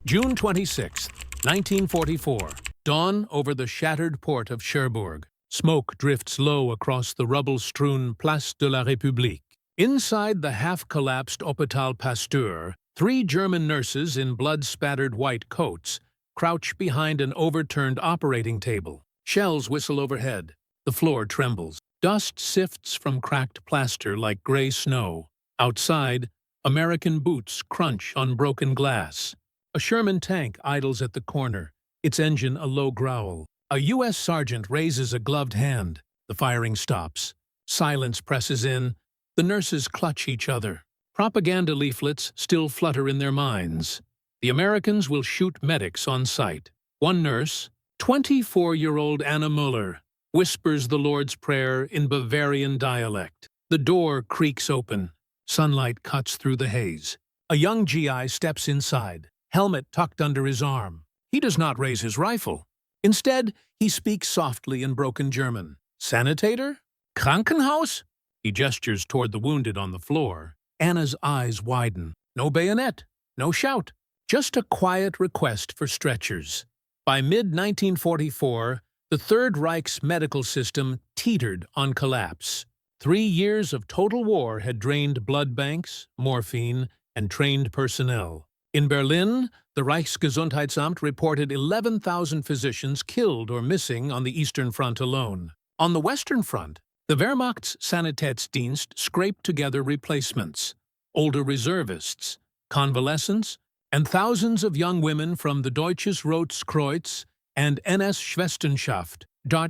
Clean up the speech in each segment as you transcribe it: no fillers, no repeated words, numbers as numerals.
June 26, 1944. Dawn over the shattered port of Cherbourg. Smoke drifts low across the rubble-strewn Place de la République. Inside the half-collapsed Hôpital Pasteur, 3 German nurses in blood-spattered white coats crouch behind an overturned operating table. Shells whistle overhead. The floor trembles. Dust sifts from cracked plaster like gray snow. Outside, American boots crunch on broken glass. A Sherman tank idles at the corner, its engine a low growl. A U.S. sergeant raises a gloved hand. The firing stops. Silence presses in. The nurses clutch each other. Propaganda leaflets still flutter in their minds. The Americans will shoot medics on sight. One nurse, 24-year-old Anna Muller, whispers the Lord's Prayer in Bavarian dialect. The door creaks open. Sunlight cuts through the haze. A young GI steps inside, helmet tucked under his arm. He does not raise his rifle. Instead, he speaks softly in broken German. "Sanitator? Krankenhaus?" He gestures toward the wounded on the floor. Anna's eyes widen. No bayonet, no shout, just a quiet request for stretchers. By mid-1944, the Third Reich's medical system teetered on collapse. 3 years of total war had drained blood banks, morphine, and trained personnel. In Berlin, the Reichsgesundheitsamt reported 11,000 physicians killed or missing on the Eastern Front alone. On the Western Front, the Wehrmacht's Sanitätsdienst scraped together replacements, older reservists, convalescents, and thousands of young women from the Deutsches Rotes Kreuz and NS Schwesternschaft.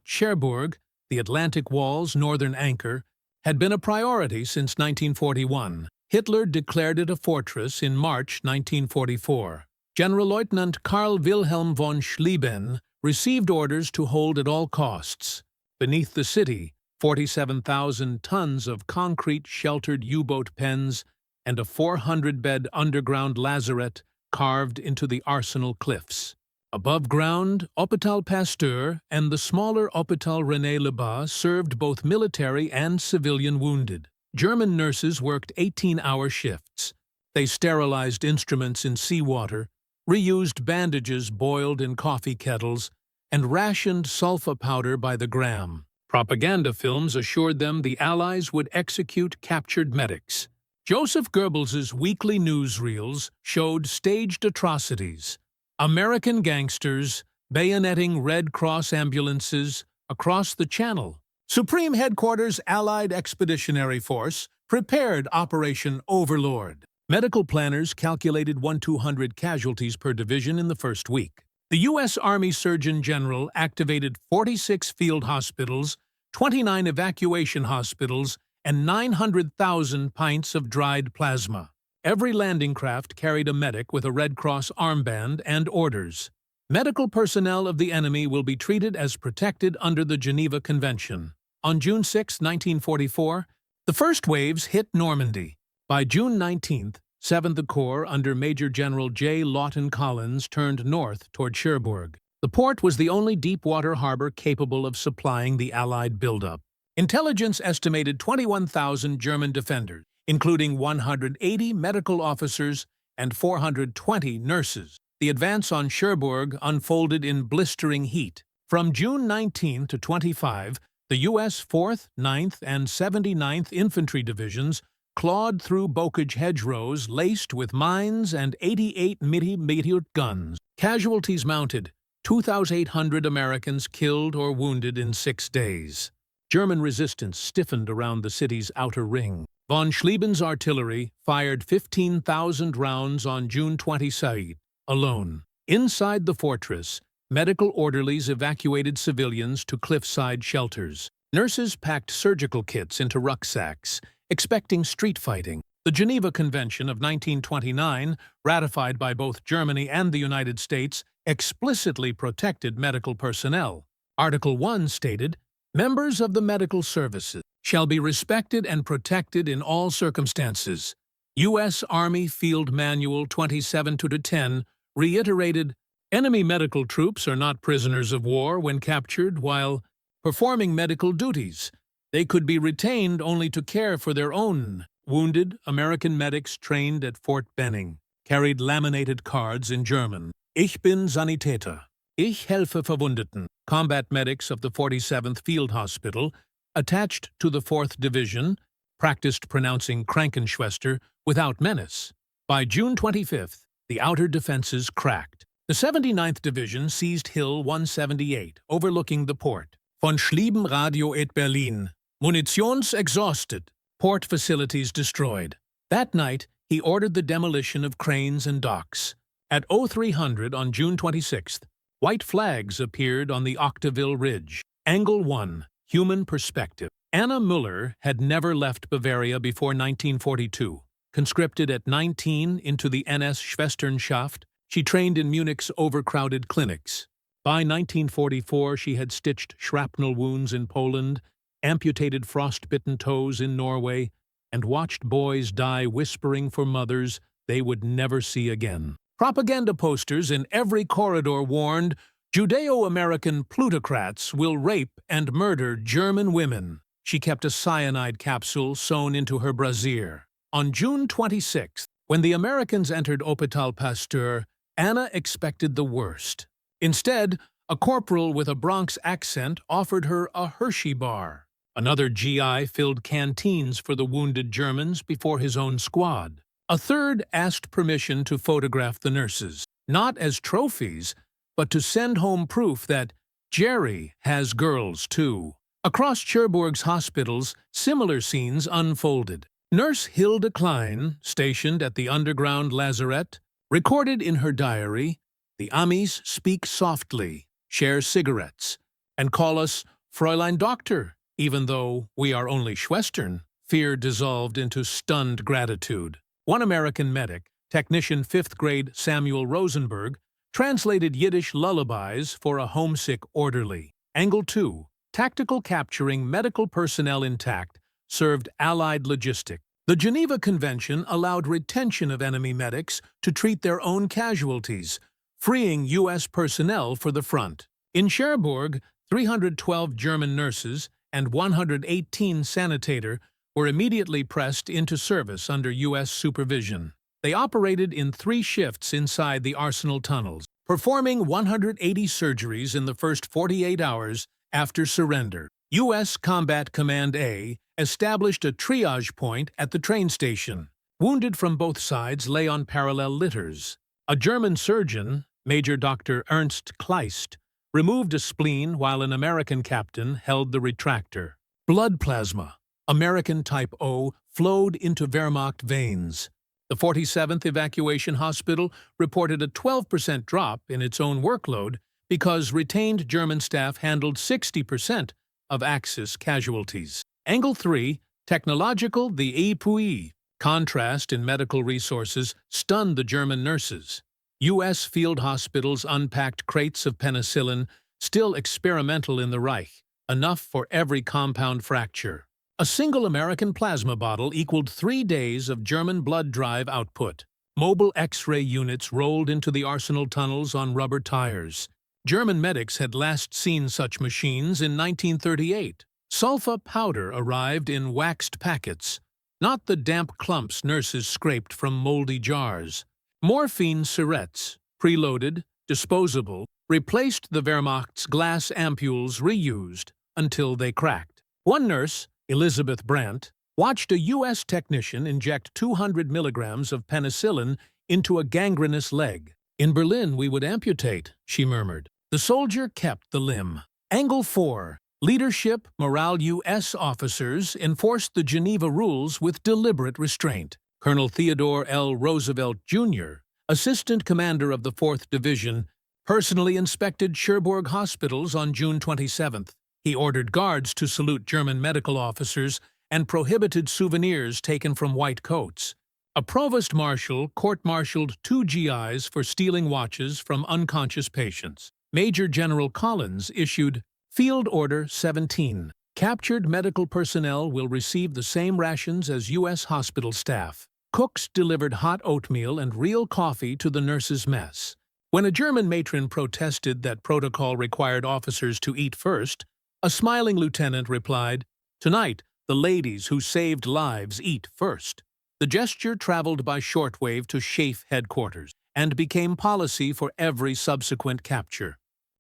Cherbourg, the Atlantic Wall's northern anchor, had been a priority since 1941. Hitler declared it a fortress in March 1944. Generalleutnant Karl Wilhelm von Schlieben received orders to hold at all costs. Beneath the city, 47,000 tons of concrete sheltered U-boat pens and a 400-bed underground lazaret carved into the Arsenal cliffs. Above ground, Hôpital Pasteur and the smaller Hôpital René Lebas served both military and civilian wounded. German nurses worked 18-hour shifts. They sterilized instruments in seawater, reused bandages boiled in coffee kettles, and rationed sulfa powder by the gram. Propaganda films assured them the Allies would execute captured medics. Joseph Goebbels's weekly newsreels showed staged atrocities. American gangsters bayoneting Red Cross ambulances across the Channel. Supreme Headquarters Allied Expeditionary Force prepared Operation Overlord. Medical planners calculated 1-200 casualties per division in the first week. The U.S. Army Surgeon General activated 46 field hospitals, 29 evacuation hospitals, and 900,000 pints of dried plasma. Every landing craft carried a medic with a Red Cross armband and orders. Medical personnel of the enemy will be treated as protected under the Geneva Convention. On June 6, 1944, the first waves hit Normandy. By June 19th, 7th Corps under Major General J. Lawton Collins turned north toward Cherbourg. The port was the only deep-water harbor capable of supplying the Allied buildup. Intelligence estimated 21,000 German defenders, including 180 medical officers and 420 nurses. The advance on Cherbourg unfolded in blistering heat. From June 19 to 25, the U.S. 4th, 9th, and 79th Infantry Divisions clawed through bocage hedgerows laced with mines and 88 mm guns. Casualties mounted, 2,800 Americans killed or wounded in 6 days. German resistance stiffened around the city's outer ring. Von Schlieben's artillery fired 15,000 rounds on June 22 alone. Inside the fortress, medical orderlies evacuated civilians to cliffside shelters. Nurses packed surgical kits into rucksacks, expecting street fighting. The Geneva Convention of 1929, ratified by both Germany and the United States, explicitly protected medical personnel. Article 1 stated, "Members of the medical services shall be respected and protected in all circumstances." U.S. Army Field Manual 27-10 reiterated, "Enemy medical troops are not prisoners of war when captured while performing medical duties. They could be retained only to care for their own wounded American medics trained at Fort Benning." carried laminated cards in German. Ich bin Sanitäter. Ich helfe Verwundeten. Combat medics of the 47th Field Hospital, attached to the 4th Division, practiced pronouncing Krankenschwester without menace. By June 25th, the outer defenses cracked. The 79th Division seized Hill 178, overlooking the port. Von Schlieben Radio et Berlin. Munitions exhausted. Port facilities destroyed. That night, he ordered the demolition of cranes and docks. At 0300 on June 26th, white flags appeared on the Octeville Ridge. Angle 1. Human Perspective. Anna Müller had never left Bavaria before 1942. Conscripted at 19 into the NS Schwesternschaft, she trained in Munich's overcrowded clinics. By 1944, she had stitched shrapnel wounds in Poland, amputated frostbitten toes in Norway, and watched boys die whispering for mothers they would never see again. Propaganda posters in every corridor warned, Judeo-American plutocrats will rape and murder German women. She kept a cyanide capsule sewn into her brassiere. On June 26th, when the Americans entered Hôpital Pasteur, Anna expected the worst. Instead, a corporal with a Bronx accent offered her a Hershey bar. Another GI filled canteens for the wounded Germans before his own squad. A third asked permission to photograph the nurses, not as trophies, but to send home proof that Jerry has girls too. Across Cherbourg's hospitals, similar scenes unfolded. Nurse Hilda Klein, stationed at the underground lazaret, recorded in her diary, "The Amis speak softly, share cigarettes, and call us Fräulein Doctor, even though we are only Schwestern." Fear dissolved into stunned gratitude. One American medic, technician 5th grade Samuel Rosenberg, translated Yiddish lullabies for a homesick orderly. Angle 2. Tactical capturing medical personnel intact served Allied logistics. The Geneva Convention allowed retention of enemy medics to treat their own casualties, freeing U.S. personnel for the front. In Cherbourg, 312 German nurses and 118 sanitator were immediately pressed into service under U.S. supervision. They operated in 3 shifts inside the Arsenal tunnels, performing 180 surgeries in the first 48 hours after surrender. U.S. Combat Command A established a triage point at the train station. Wounded from both sides lay on parallel litters. A German surgeon, Major Dr. Ernst Kleist, removed a spleen while an American captain held the retractor. Blood plasma, American type O, flowed into Wehrmacht veins. The 47th Evacuation Hospital reported a 12% drop in its own workload because retained German staff handled 60% of Axis casualties. Angle 3, technological, the EPUI. Contrast in medical resources stunned the German nurses. U.S. field hospitals unpacked crates of penicillin, still experimental in the Reich, enough for every compound fracture. A single American plasma bottle equaled 3 days of German blood drive output. Mobile X-ray units rolled into the Arsenal tunnels on rubber tires. German medics had last seen such machines in 1938. Sulfa powder arrived in waxed packets, not the damp clumps nurses scraped from moldy jars. Morphine syrettes, preloaded, disposable, replaced the Wehrmacht's glass ampoules reused until they cracked. One nurse, Elizabeth Brandt, watched a U.S. technician inject 200 milligrams of penicillin into a gangrenous leg. "In Berlin, we would amputate," she murmured. The soldier kept the limb. Angle 4. Leadership, morale. U.S. officers enforced the Geneva rules with deliberate restraint. Colonel Theodore L. Roosevelt, Jr., assistant commander of the 4th Division, personally inspected Cherbourg hospitals on June 27th. He ordered guards to salute German medical officers and prohibited souvenirs taken from white coats. A provost marshal court-martialed 2 GIs for stealing watches from unconscious patients. Major General Collins issued Field Order 17. Captured medical personnel will receive the same rations as U.S. hospital staff. Cooks delivered hot oatmeal and real coffee to the nurses' mess. When a German matron protested that protocol required officers to eat first, a smiling lieutenant replied, "Tonight, the ladies who saved lives eat first." The gesture traveled by shortwave to SHAEF headquarters and became policy for every subsequent capture.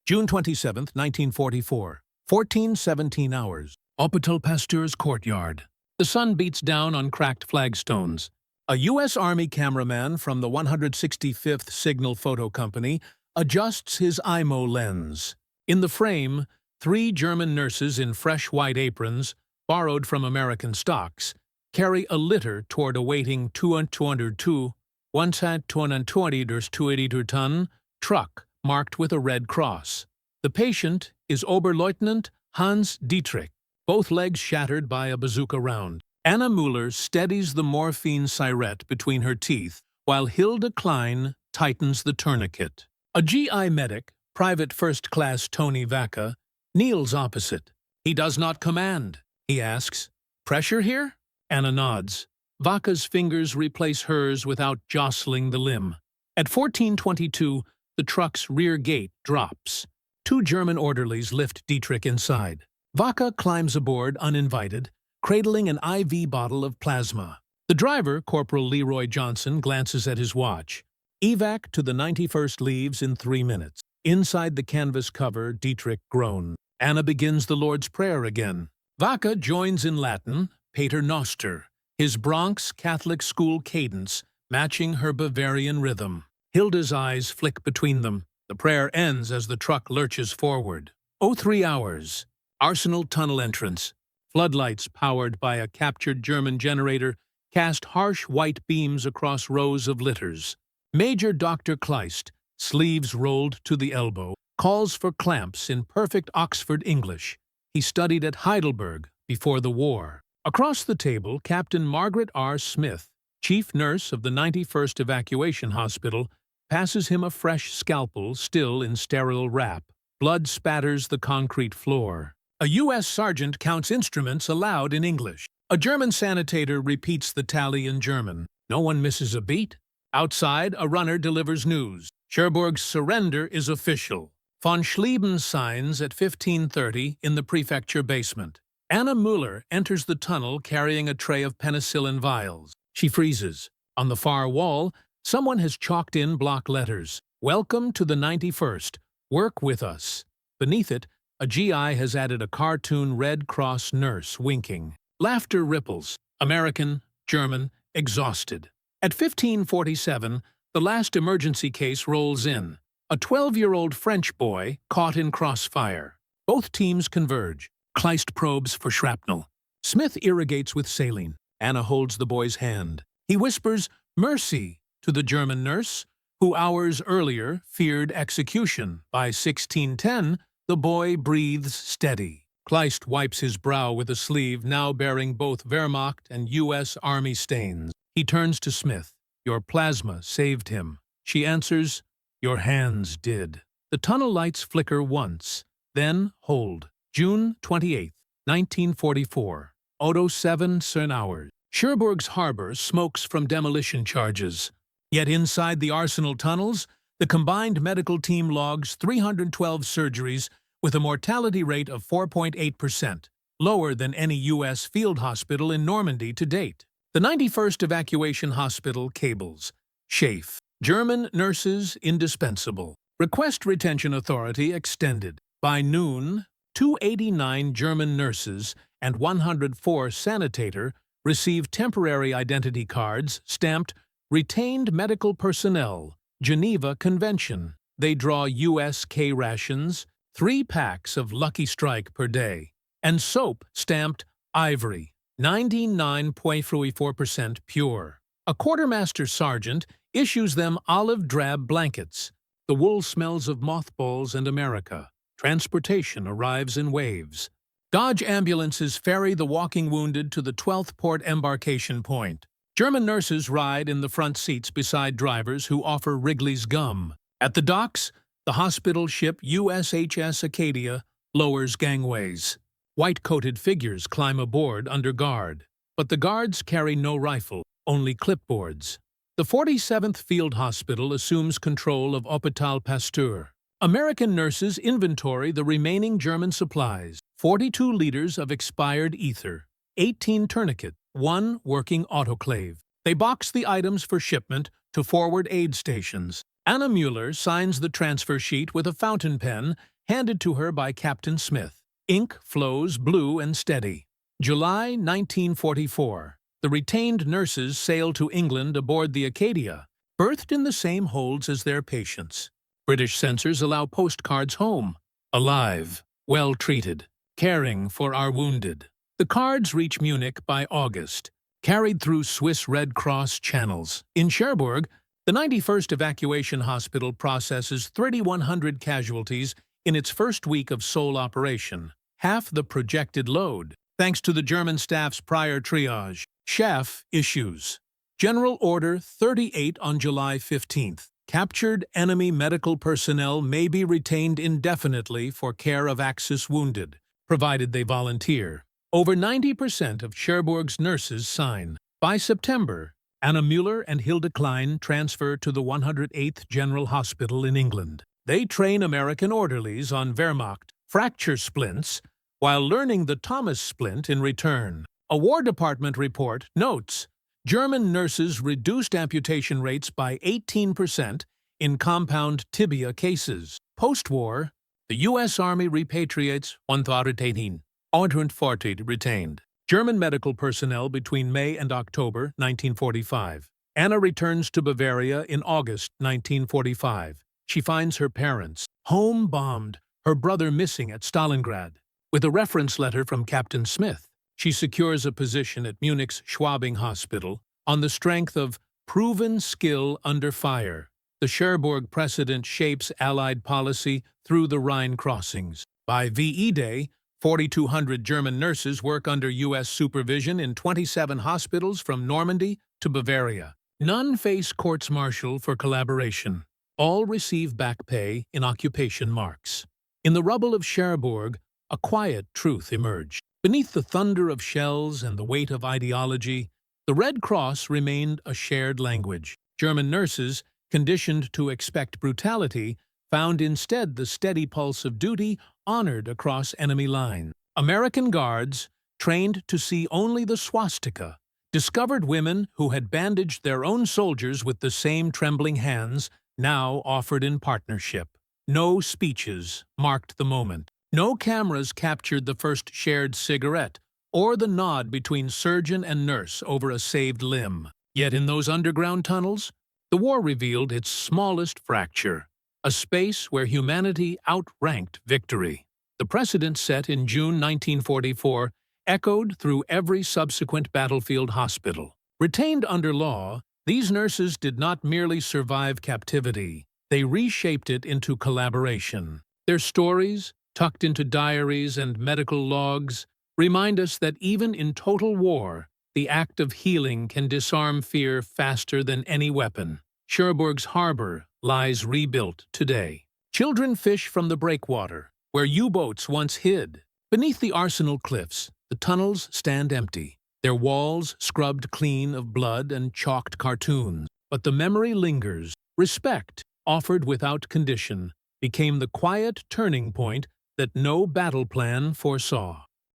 June 27, 1944, 14:17 hours. Hôpital Pasteur's courtyard. The sun beats down on cracked flagstones. A U.S. Army cameraman from the 165th Signal Photo Company adjusts his IMO lens. In the frame, 3 German nurses in fresh white aprons, borrowed from American stocks, carry a litter toward a waiting 202 120 truck marked with a red cross. The patient is Oberleutnant Hans Dietrich, both legs shattered by a bazooka round. Anna Müller steadies the morphine syrette between her teeth, while Hilde Klein tightens the tourniquet. A GI medic, Private First Class Tony Vaca, kneels opposite. He does not command. He asks, "Pressure here?" Anna nods. Vaca's fingers replace hers without jostling the limb. At 14:22, the truck's rear gate drops. 2 German orderlies lift Dietrich inside. Vaca climbs aboard uninvited, cradling an IV bottle of plasma. The driver, Corporal Leroy Johnson, glances at his watch. Evac to the 91st leaves in 3 minutes. Inside the canvas cover, Dietrich groans. Anna begins the Lord's Prayer again. Vaca joins in Latin, Pater Noster, his Bronx Catholic school cadence matching her Bavarian rhythm. Hilda's eyes flick between them. The prayer ends as the truck lurches forward. 03 hours. Arsenal tunnel entrance. Floodlights powered by a captured German generator cast harsh white beams across rows of litters. Major Dr. Kleist, sleeves rolled to the elbow, calls for clamps in perfect Oxford English. He studied at Heidelberg before the war. Across the table, Captain Margaret R. Smith, chief nurse of the 91st Evacuation Hospital, passes him a fresh scalpel still in sterile wrap. Blood spatters the concrete floor. A U.S. sergeant counts instruments aloud in English. A German sanitator repeats the tally in German. No one misses a beat. Outside, a runner delivers news. Cherbourg's surrender is official. Von Schlieben signs at 15:30 in the prefecture basement. Anna Müller enters the tunnel carrying a tray of penicillin vials. She freezes. On the far wall, someone has chalked in block letters. "Welcome to the 91st. Work with us." Beneath it, a GI has added a cartoon Red Cross nurse winking. Laughter ripples. American, German, exhausted. At 15:47, the last emergency case rolls in. A 12-year-old French boy caught in crossfire. Both teams converge. Kleist probes for shrapnel. Smith irrigates with saline. Anna holds the boy's hand. He whispers, "Mercy," to the German nurse, who hours earlier feared execution. By 16:10, the boy breathes steady. Kleist wipes his brow with a sleeve now bearing both Wehrmacht and U.S. Army stains. He turns to Smith. "Your plasma saved him." She answers, "Your hands did." The tunnel lights flicker once, then hold. June 28, 1944. 07 hours. Cherbourg's harbor smokes from demolition charges. Yet inside the Arsenal tunnels, the combined medical team logs 312 surgeries with a mortality rate of 4.8%, lower than any U.S. field hospital in Normandy to date. The 91st Evacuation Hospital cables. SHAEF. German nurses indispensable. Request retention authority extended. By noon, 289 German nurses and 104 sanitator received temporary identity cards stamped "Retained Medical Personnel, Geneva Convention." They draw U.S. K rations, 3 packs of Lucky Strike per day, and soap stamped Ivory, 99.4% pure. A quartermaster sergeant issues them olive drab blankets. The wool smells of mothballs and America. Transportation arrives in waves. Dodge ambulances ferry the walking wounded to the 12th port embarkation point. German nurses ride in the front seats beside drivers who offer Wrigley's gum. At the docks, the hospital ship USHS Acadia lowers gangways. White-coated figures climb aboard under guard, but the guards carry no rifle, only clipboards. The 47th Field Hospital assumes control of Hôpital Pasteur. American nurses inventory the remaining German supplies: 42 liters of expired ether, 18 tourniquets, 1 working autoclave. They box the items for shipment to forward aid stations. Anna Mueller signs the transfer sheet with a fountain pen handed to her by Captain Smith. Ink flows blue and steady. July 1944. The retained nurses sail to England aboard the Acadia, berthed in the same holds as their patients. British censors allow postcards home. Alive, well treated, caring for our wounded. The cards reach Munich by August, carried through Swiss Red Cross channels. In Cherbourg, the 91st Evacuation Hospital processes 3,100 casualties in its first week of sole operation, half the projected load. Thanks to the German staff's prior triage, Chef issues General Order 38 on July 15th. Captured enemy medical personnel may be retained indefinitely for care of Axis wounded, provided they volunteer. Over 90% of Cherbourg's nurses sign. By September, Anna Mueller and Hilde Klein transfer to the 108th General Hospital in England. They train American orderlies on Wehrmacht fracture splints while learning the Thomas splint in return. A War Department report notes German nurses reduced amputation rates by 18% in compound tibia cases. Post-war, the U.S. Army repatriates 140 retained German medical personnel between May and October 1945. Anna returns to Bavaria in August 1945. She finds her parents, home bombed, her brother missing at Stalingrad. With a reference letter from Captain Smith, she secures a position at Munich's Schwabing Hospital on the strength of proven skill under fire. The Cherbourg precedent shapes Allied policy through the Rhine crossings. By VE Day, 4,200 German nurses work under U.S. supervision in 27 hospitals from Normandy to Bavaria. None face courts-martial for collaboration. All receive back pay in occupation marks. In the rubble of Cherbourg, a quiet truth emerged. Beneath the thunder of shells and the weight of ideology, the Red Cross remained a shared language. German nurses, conditioned to expect brutality, found instead the steady pulse of duty honored across enemy lines. American guards, trained to see only the swastika, discovered women who had bandaged their own soldiers with the same trembling hands, now offered in partnership. No speeches marked the moment. No cameras captured the first shared cigarette or the nod between surgeon and nurse over a saved limb. Yet in those underground tunnels, the war revealed its smallest fracture, a space where humanity outranked victory. The precedent set in June 1944 echoed through every subsequent battlefield hospital. Retained under law, these nurses did not merely survive captivity, they reshaped it into collaboration. Their stories, tucked into diaries and medical logs, remind us that even in total war, the act of healing can disarm fear faster than any weapon. Cherbourg's harbor lies rebuilt today. Children fish from the breakwater, where U-boats once hid. Beneath the arsenal cliffs, the tunnels stand empty, their walls scrubbed clean of blood and chalked cartoons. But the memory lingers. Respect, offered without condition, became the quiet turning point that no battle plan foresaw.